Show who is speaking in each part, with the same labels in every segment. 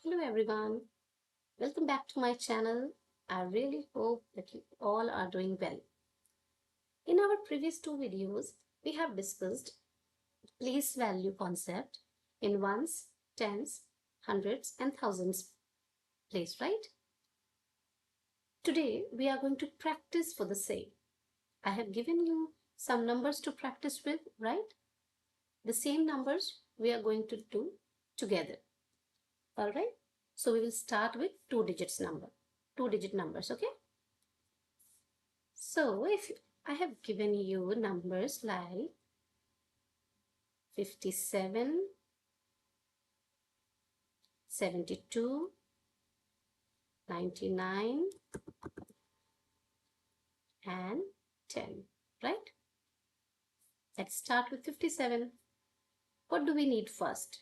Speaker 1: Hello everyone, welcome back to my channel. I really hope that you all are doing well. In our previous two videos, we have discussed place value concept in ones, tens, hundreds and thousands place, right? Today we are going to practice for the same. I have given you some numbers to practice with, right? The same numbers we are going to do together. All right? So we will start with two digit numbers, okay? So if I have given you numbers like 57, 72, 99 and 10, right? Let's start with 57. What do we need first?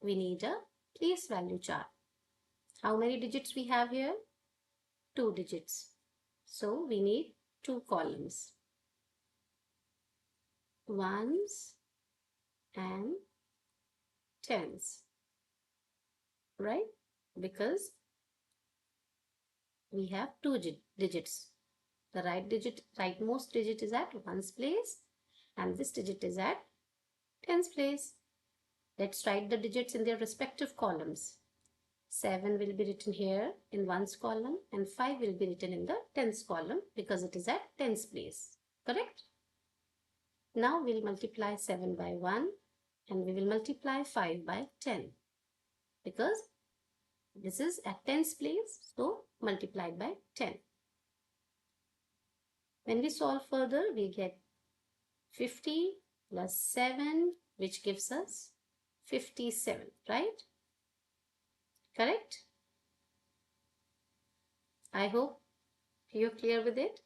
Speaker 1: We need a place value chart. How many digits we have here? Two digits. So we need two columns. Ones and tens, right? Because we have two digits. The rightmost digit is at ones place and this digit is at tens place. Let's write the digits in their respective columns. 7 will be written here in ones column and 5 will be written in the tens column because it is at tens place. Correct? Now we'll multiply 7 by 1 and we will multiply 5 by 10 because this is at tens place, so multiplied by 10. When we solve further, we get 50 plus 7, which gives us 57, right? Correct? I hope you're clear with it.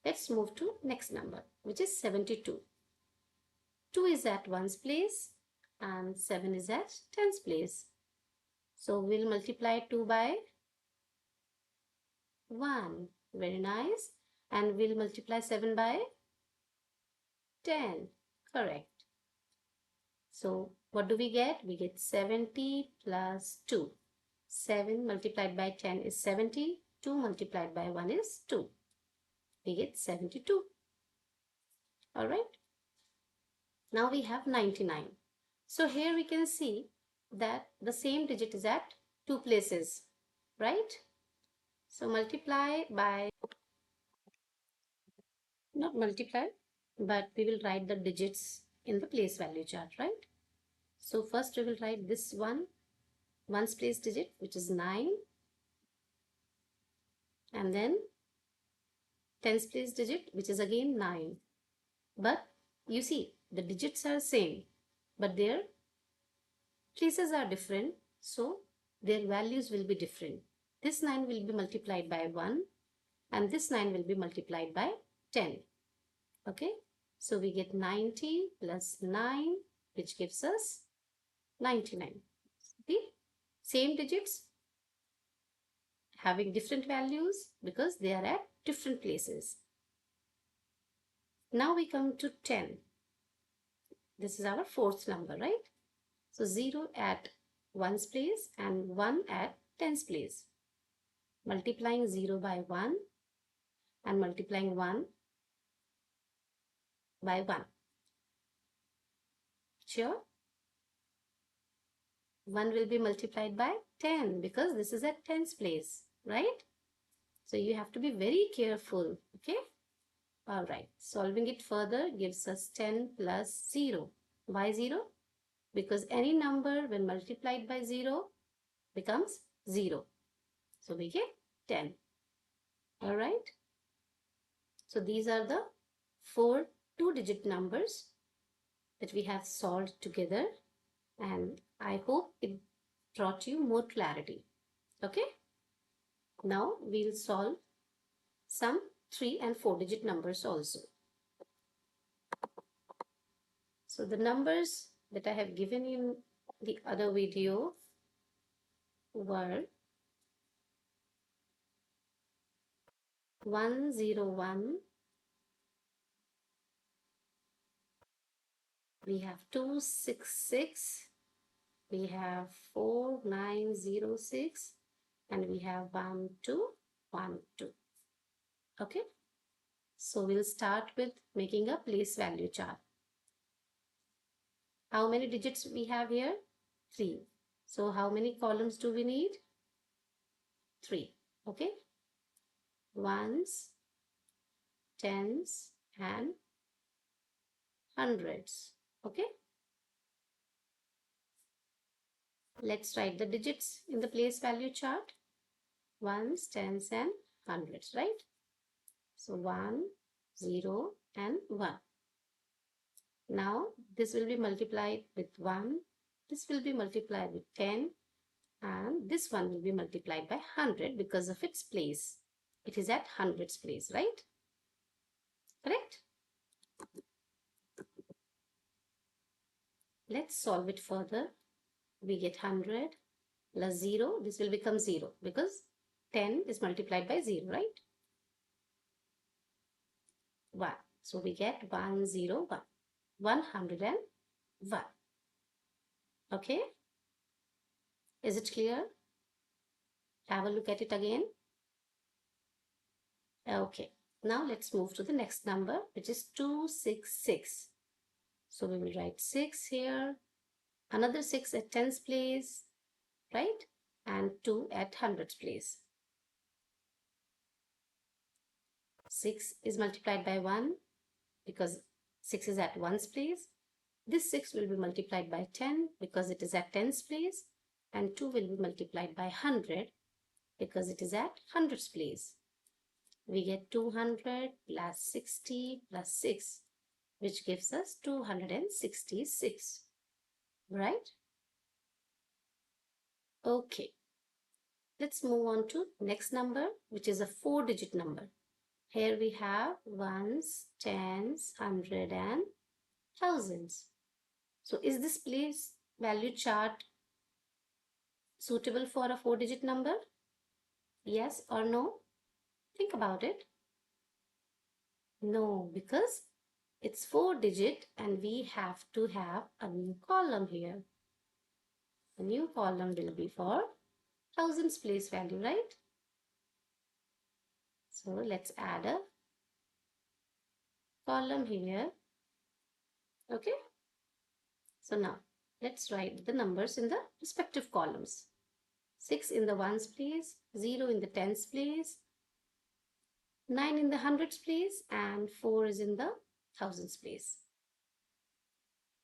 Speaker 1: Let's move to next number, which is 72. 2 is at ones place and 7 is at tens place. So we'll multiply 2 by 1. Very nice. And we'll multiply 7 by 10. Correct. So what do we get? We get 70 plus 2. 7 multiplied by 10 is 70. 2 multiplied by 1 is 2. We get 72. All right. Now we have 99. So here we can see that the same digit is at two places, right? So multiply by, not multiply, but we will write the digits in the place value chart, right? So first we will write this ones place digit, which is 9, and then tens place digit, which is again 9. But you see, the digits are same, but their places are different, so their values will be different. This 9 will be multiplied by 1 and this 9 will be multiplied by 10. Okay, so we get 90 plus 9, which gives us 99. The same digits having different values because they are at different places. Now we come to 10. This is our fourth number, right? So 0 at ones place and 1 at tens place. Multiplying 0 by 1 and multiplying 1 by 1. Sure? 1 will be multiplied by 10 because this is at tens place, right? So you have to be very careful, okay? All right, solving it further gives us 10 plus 0. Why 0? Because any number when multiplied by 0 becomes 0. So we get 10. All right. So these are the four two-digit numbers that we have solved together, and I hope it brought you more clarity. Okay. Now we'll solve some 3 and 4-digit numbers also. So the numbers that I have given in the other video were 101, we have 266, we have 4906 and we have 1212. Okay, so we'll start with making a place value chart. How many digits we have here? 3. So how many columns do we need? 3. Okay, ones, tens and hundreds. Okay, let's write the digits in the place value chart. Ones, tens and hundreds, right? So 1, 0 and 1. Now this will be multiplied with 1, this will be multiplied with 10, and this one will be multiplied by 100 because of its place. It is at hundreds place, right? Correct? Let's solve it further. We get 100 plus 0. This will become 0 because 10 is multiplied by 0, right? 1. So we get 101. 101. Okay? Is it clear? Have a look at it again. Okay. Now let's move to the next number, which is 266. So we will write 6 here, another 6 at tens place, right? And 2 at hundreds place. 6 is multiplied by 1 because 6 is at ones place. This 6 will be multiplied by 10 because it is at tens place. And 2 will be multiplied by 100 because it is at hundreds place. We get 200 plus 60 plus 6, which gives us 266, right? Okay, let's move on to next number, which is a 4-digit number. Here we have ones, tens, hundred and thousands. So is this place value chart suitable for a 4-digit number? Yes or no? Think about it. No, because it's 4-digit and we have to have a new column here. A new column will be for thousands place value, right? So let's add a column here. Okay. So now let's write the numbers in the respective columns. 6 in the ones place, 0 in the tens place, 9 in the hundreds place, and 4 is in the thousands place.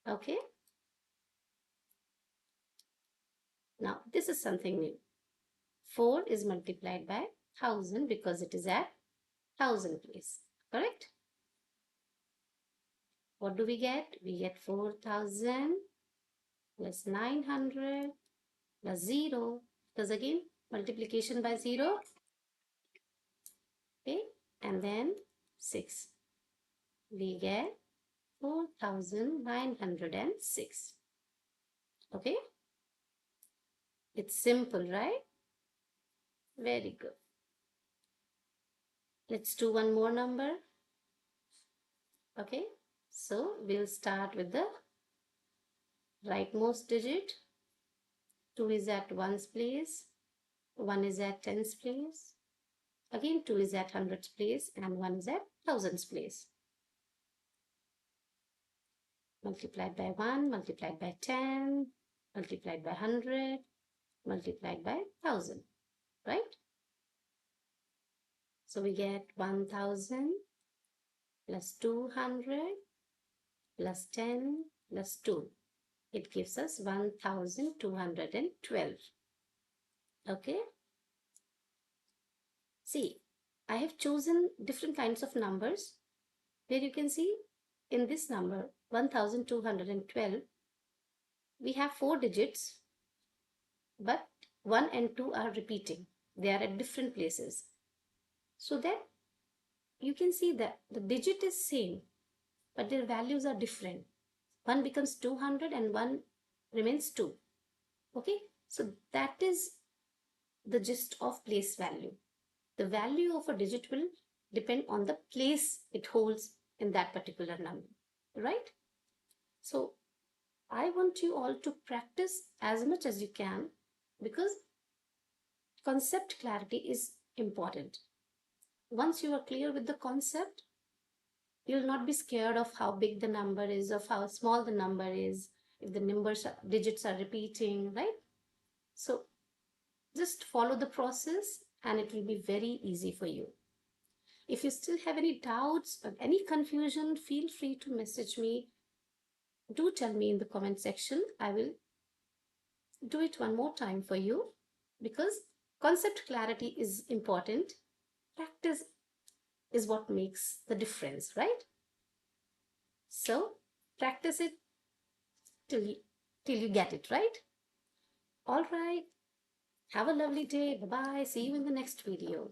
Speaker 1: Okay. Now this is something new. 4 is multiplied by 1000 because it is at 1000 place. Correct? What do we get? We get 4000 plus 900 plus 0. Because again, multiplication by 0. Okay. And then 6. We get 4906. Okay. It's simple, right? Very good. Let's do one more number. Okay. So we'll start with the rightmost digit. 2 is at ones place, 1 is at tens place, again 2 is at hundreds place, and 1 is at thousands place. Multiplied by 1, multiplied by 10, multiplied by 100, multiplied by 1000, right? So we get 1000 plus 200 plus 10 plus 2. It gives us 1212. Okay. See, I have chosen different kinds of numbers where you can see in this number 1212 we have 4 digits, but 1 and 2 are repeating. They are at different places. So that you can see that the digit is same, but their values are different. 1 becomes 200 and 1 remains 2. Okay, so that is the gist of place value. The value of a digit will depend on the place it holds in that particular number, right? So I want you all to practice as much as you can because concept clarity is important. Once you are clear with the concept, you'll not be scared of how big the number is, of how small the number is, if the digits are repeating, right? So just follow the process and it will be very easy for you. If you still have any doubts or any confusion, feel free to message me. Do tell me in the comment section. I will do it one more time for you because concept clarity is important. Practice is what makes the difference, right? So practice it till you get it right. All right. Have a lovely day. Bye bye. See you in the next video.